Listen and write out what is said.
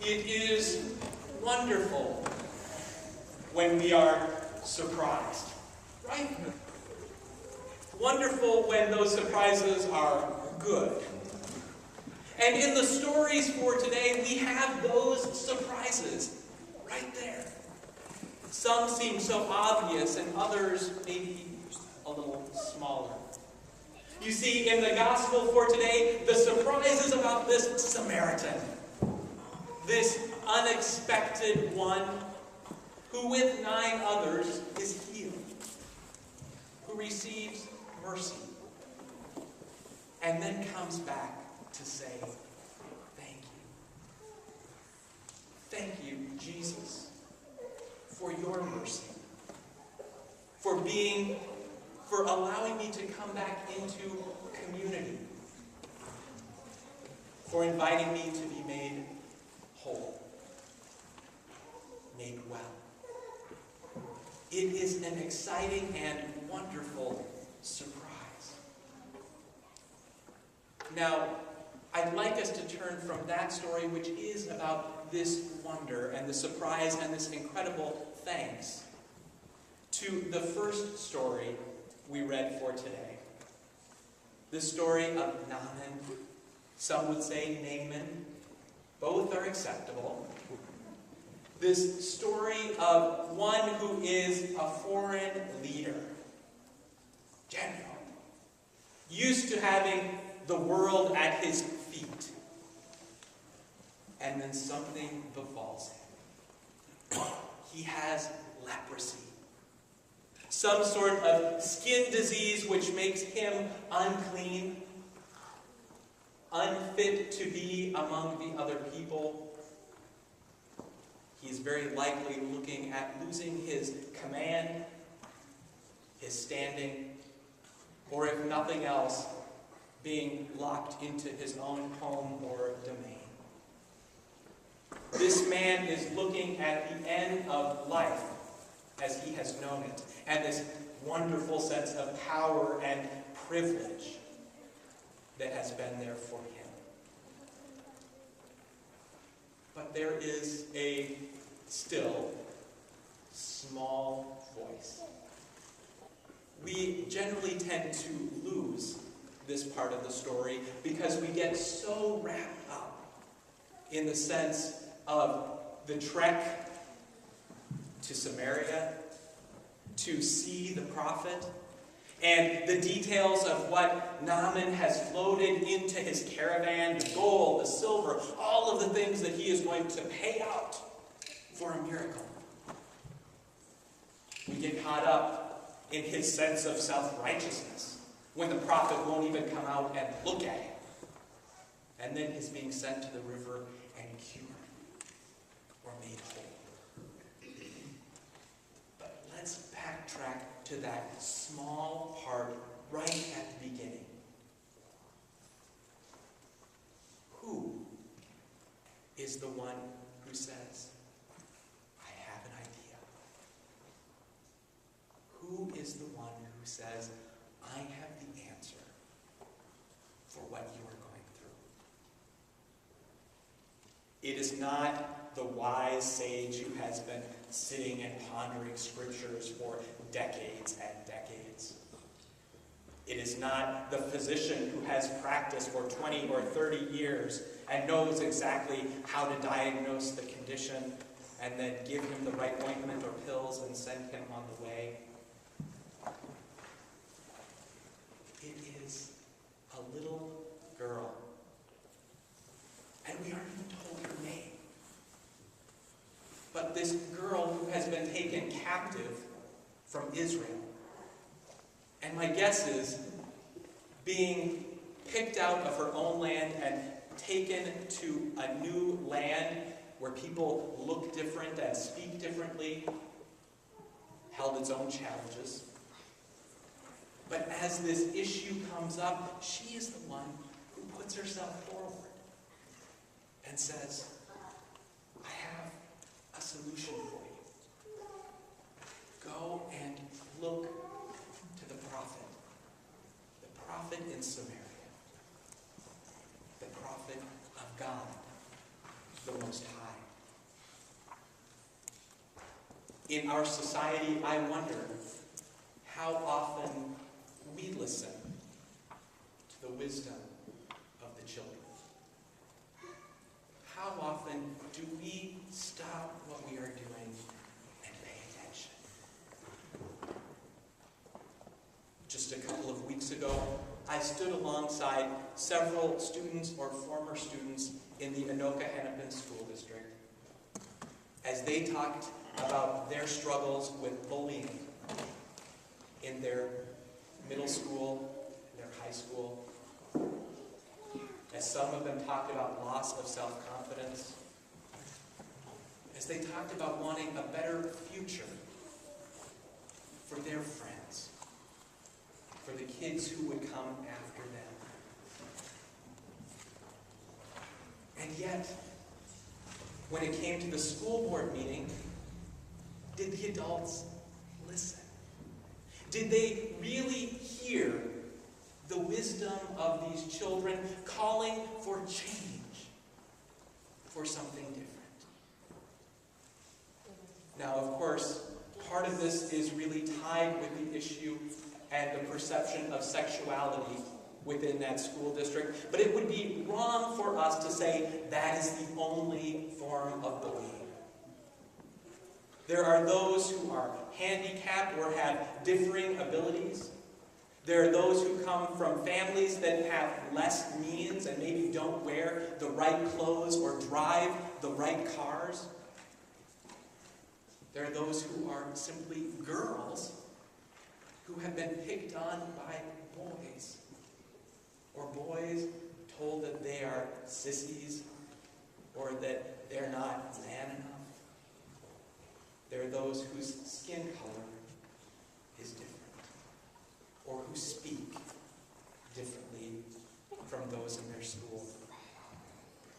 It is wonderful when we are surprised, right? Wonderful when those surprises are good. And in the stories for today, we have those surprises right there. Some seem so obvious, and others maybe a little smaller. You see, in the gospel for today, the surprise is about this Samaritan. This unexpected one who with 9 others is healed. Who receives mercy. And then comes back to say, thank you. Thank you, Jesus, for your mercy. For allowing me to come back into community. For inviting me to be made whole. Made well. It is an exciting and wonderful surprise. Now, I'd like us to turn from that story, which is about this wonder and the surprise and this incredible thanks, to the first story we read for today. The story of Naaman. Some would say Naaman. Both are acceptable. This story of one who is a foreign leader, general, used to having the world at his feet. And then something befalls him. He has leprosy. Some sort of skin disease which makes him unclean, unfit to be among the other people. He is very likely looking at losing his command, his standing, or if nothing else, being locked into his own home or domain. This man is looking at the end of life as he has known it, and this wonderful sense of power and privilege that has been there for him. But there is a still small voice. We generally tend to lose this part of the story because we get so wrapped up in the sense of the trek to Samaria, to see the prophet, and the details of what Naaman has loaded into his caravan, the gold, the silver, all of the things that he is going to pay out for a miracle. We get caught up in his sense of self-righteousness when the prophet won't even come out and look at him. And then he's being sent to the river and cured or made whole. But let's backtrack to that small part right at the beginning. Who is the one who says, I have an idea? Who is the one who says, I have the answer for what you are going through? It is not the wise sage who has been sitting and pondering scriptures for decades and decades. It is not the physician who has practiced for 20 or 30 years and knows exactly how to diagnose the condition and then give him the right ointment or pills and send him on the way. It is a little girl. And we aren't even told her name. But this girl who has been taken captive from Israel. And my guess is being picked out of her own land and taken to a new land where people look different and speak differently, held its own challenges. But as this issue comes up, she is the one who puts herself forward and says, I have a solution for you. Go and look to the prophet in Samaria, the prophet of God, the Most High. in our society, I wonder how often we listen to the wisdom of the children. How often do we stop what we are doing and pay attention? Just a couple of weeks ago, I stood alongside several students or former students in the Anoka-Hennepin School District as they talked about their struggles with bullying in their middle school, their high school. As some of them talked about loss of self-confidence. As they talked about wanting a better future for their friends, for the kids who would come after them. And yet, when it came to the school board meeting, did the adults listen? Did they really hear the wisdom of these children calling for change, for something different? Now, of course, part of this is really tied with the issue and the perception of sexuality within that school district, but it would be wrong for us to say that is the only form of bullying. There are those who are handicapped or have differing abilities. There are those who come from families that have less means and maybe don't wear the right clothes or drive the right cars. There are those who are simply girls who have been picked on by boys, or boys told that they are sissies or that they're not man enough. There are those whose skin color is different, or who speak differently from those in their school.